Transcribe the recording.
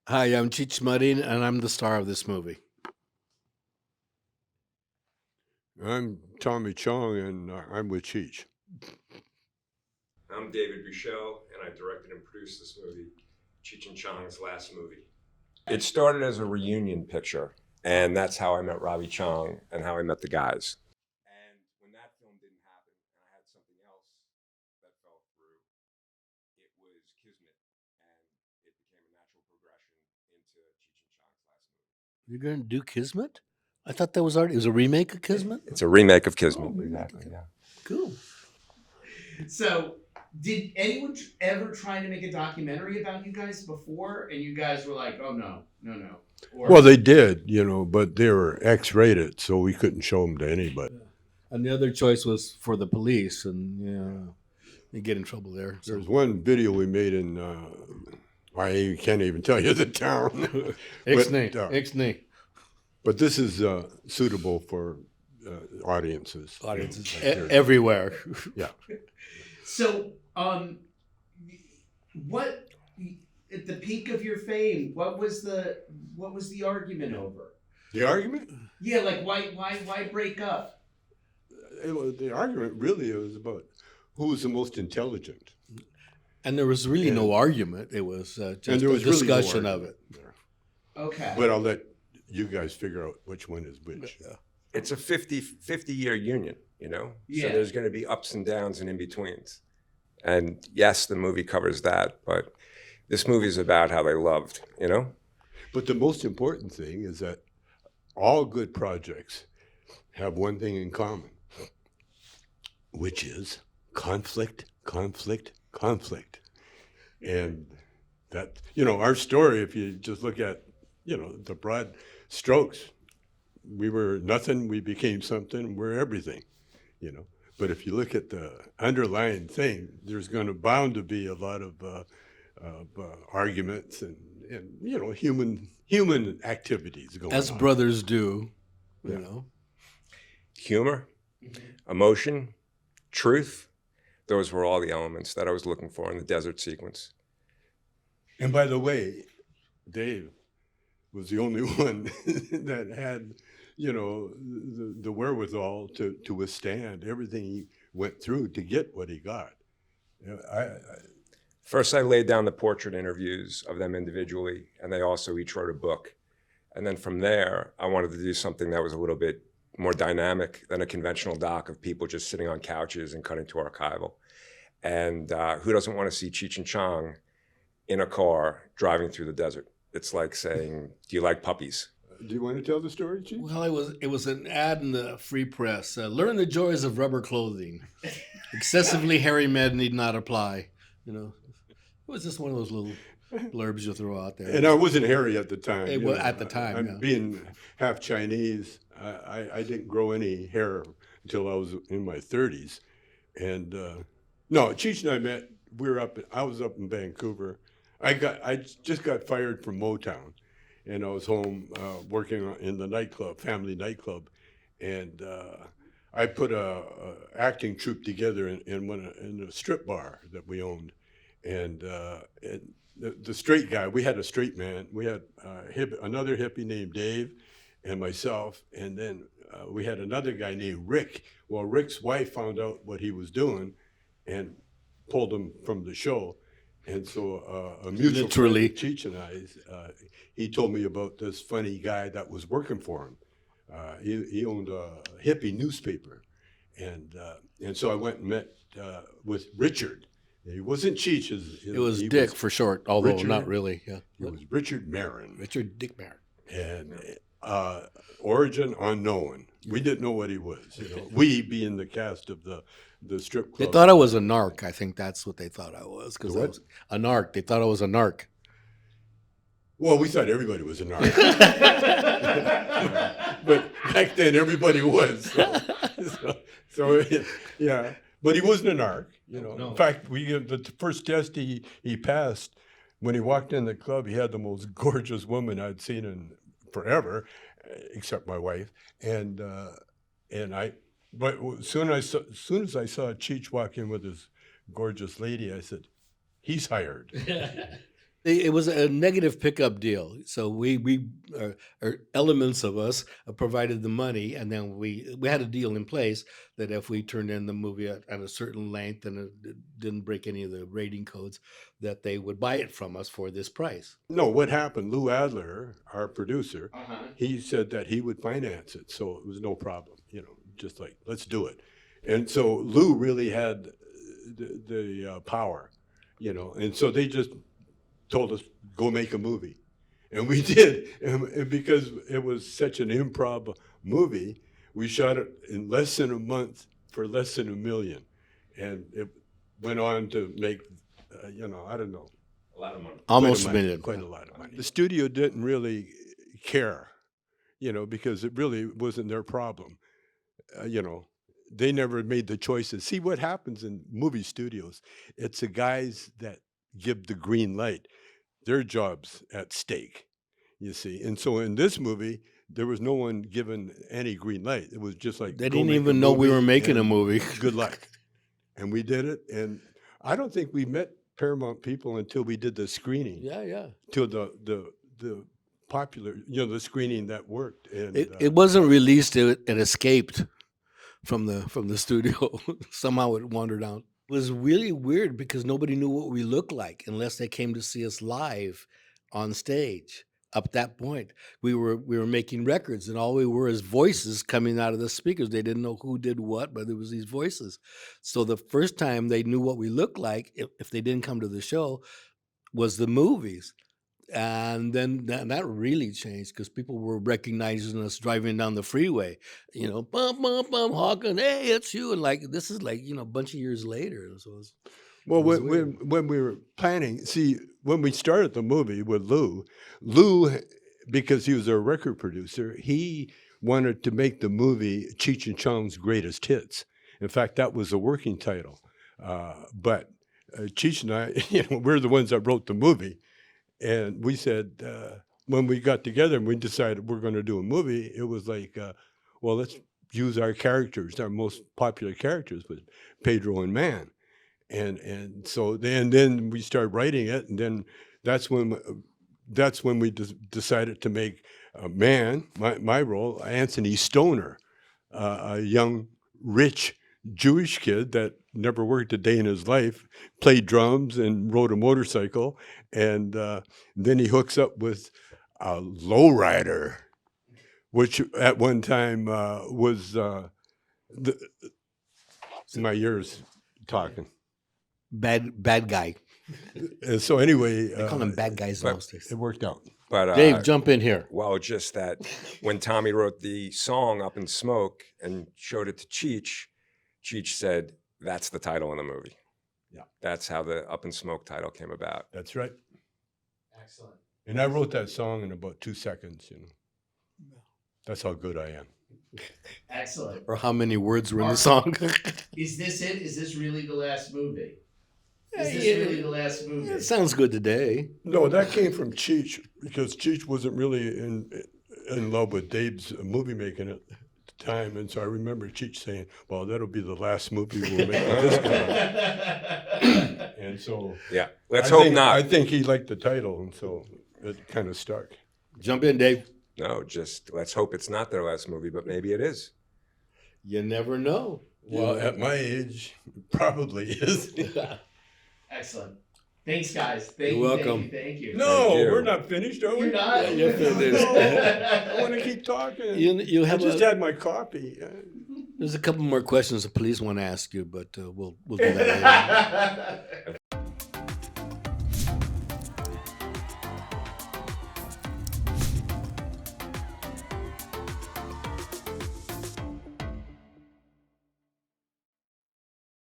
Hi, I'm Cheech and I'm the star of this movie. I'm Tommy Chong, and I'm with Cheech. I'm David Buchel, and I directed and produced this movie, Cheech and Chong's last movie. It started as a reunion picture, and that's how I met Robbie Chong and how I met the guys. And when that film didn't happen, and I had something else that fell through, it was Kismet, and it became a natural progression into Cheech and Chong's last movie. You're going to do Kismet? I thought that was already. It was a remake of Kismet? It's a remake of Kismet. Oh, Exactly, yeah. Cool. So, did anyone ever try to make a documentary about you guys before, and you guys were like, "Oh no, no, no"? Or, Well, they did, but they were X-rated, so we couldn't show them to anybody. And the other choice was for the police, and you get in trouble there. So. There's one video we made in, I can't even tell you the town. Ixnay. But this is suitable for audiences. Audiences everywhere. Yeah. So, what at the peak of your fame? What was the argument over? The argument? Yeah, like why break up? The argument really was about who was the most intelligent. And there was really no argument. It was just a discussion of it. There. Okay. But I'll let you guys figure out which one is which. Yeah. It's a 50-year union, So Yeah. there's going to be ups and downs and in-betweens. And yes, the movie covers that, but this movie is about how they loved, But the most important thing is that all good projects have one thing in common, which is conflict. And that, our story, if you just look at, the broad strokes, we were nothing, we became something, we're everything, But if you look at the underlying thing, there's bound to be a lot of arguments and human activities going As on. brothers do, Humor, emotion, truth, those were all the elements that I was looking for in the desert sequence. And by the way, Dave was the only one that had, the wherewithal to withstand everything he went through to get what he got. First, I laid down the portrait interviews of them individually, and they also each wrote a book. And then from there, I wanted to do something that was a little bit more dynamic than a conventional doc of people just sitting on couches and cutting to archival. And who doesn't want to see Cheech and Chong in a car driving through the desert? It's like saying, do you like puppies? Do you want to tell the story, Chief? Well, it was an ad in the Free Press. Learn the joys of rubber clothing. Excessively hairy men need not apply. It was just one of those little blurbs you throw out there. And I wasn't hairy at the time. At the time, I'm yeah. being half Chinese. I didn't grow any hair until I was in my 30s. And no, Cheech and I met. I was up in Vancouver. I just got fired from Motown, and I was home working in the nightclub, family nightclub, and I put a acting troupe together in a strip bar that we owned, and the straight guy. We had a straight man. We had another hippie named Dave, and myself, and then we had another guy named Rick. Well, Rick's wife found out what he was doing, and pulled him from the show. And so a mutual Literally. friend, Cheech and I, he told me about this funny guy that was working for him. He owned a hippie newspaper, and so I went and met with Richard. He wasn't Cheech. It was Dick for short, although not really. Yeah, it was Richard Marin. Richard Dick Marin. And origin unknown. We didn't know what he was. We being the cast of the strip club. They thought I was a narc. I think that's what they thought I was. Because I What? was a narc. They thought I was a narc. Well, we thought everybody was a narc. But back then, everybody was. So, yeah. But he wasn't a narc, No. In fact, the first test he passed, when he walked in the club, he had the most gorgeous woman I'd seen in forever, except my wife. But as soon as I saw Cheech walk in with his gorgeous lady, I said, he's hired. It was a negative pickup deal. So or elements of us provided the money, and then we had a deal in place that if we turned in the movie at a certain length and it didn't break any of the rating codes, that they would buy it from us for this price. No, what happened? Lou Adler, our producer, Uh-huh. he said that he would finance it, so it was no problem. Just like let's do it. And so Lou really had the power, and so they just told us go make a movie, and we did. And because it was such an improv movie, we shot it in less than a month for less than $1 million, and it went on to make, I don't know, A lot of money. Almost quite a million. quite a lot of money. The studio didn't really care, because it really wasn't their problem. They never made the choices. See what happens in movie studios? It's the guys that give the green light. Their job's at stake, you see. And so in this movie, there was no one given any green light. It was just like They go didn't make a even know we were movie making a and movie. Good luck. And we did it. And I don't think we met Paramount people until we did the screening. Yeah. Till the popular, the screening that worked. And It wasn't released. It escaped from the studio. Somehow it wandered out. It was really weird because nobody knew what we looked like unless they came to see us live on stage. Up that point, we were making records, and all we were is voices coming out of the speakers. They didn't know who did what, but there was these voices. So the first time they knew what we looked like, if they didn't come to the show, was the movies. And then that really changed because people were recognizing us driving down the freeway, bum, bum, bum, honking, hey, it's you. And this is a bunch of years later. So well, it was when we were planning, see, when we started the movie with Lou, because he was a record producer, he wanted to make the movie Cheech and Chong's Greatest Hits. In fact, that was the working title. But Cheech and I, we're the ones that wrote the movie. And we said, when we got together and we decided we're going to do a movie, it was like, well, let's use our characters, our most popular characters, with Pedro and Man. And so then we started writing it, and then that's when we decided to make Man, my role, Anthony Stoner, a young, rich Jewish kid that never worked a day in his life, played drums and rode a motorcycle, and then he hooks up with a lowrider, which at one time was my years talking. bad guy. And so anyway, They call them bad guys but- those days. it worked out. But Dave, jump in here. well, just that when Tommy wrote the song "Up in Smoke" and showed it to Cheech, Cheech said, "That's the title of the movie." Yeah. That's how the "Up in Smoke" title came about. That's right. Excellent. And I wrote that song in about 2 seconds. That's how good I am. Excellent. Or how many words were in the song? Is this it? Is this really the last movie? Is this Yeah, really the last movie? It sounds good today. No, that came from Cheech, because Cheech wasn't really in love with Dave's movie making at the time. And so I remember Cheech saying, well, that'll be the last movie we'll make with this guy. And so Yeah, let's hope not. I think he liked the title, and so it kind of stuck. Jump in, Dave. No, just let's hope it's not their last movie, but maybe it is. You never know. Well, at my age, it probably is. Excellent. Thanks, guys. Thank You're you. welcome. Thank you. No, Thank you. we're not finished, are we? You're not? Yeah, you're finished. No, I want to keep talking. You I have just had my coffee. There's a couple more questions the police want to ask you, but we'll do that later.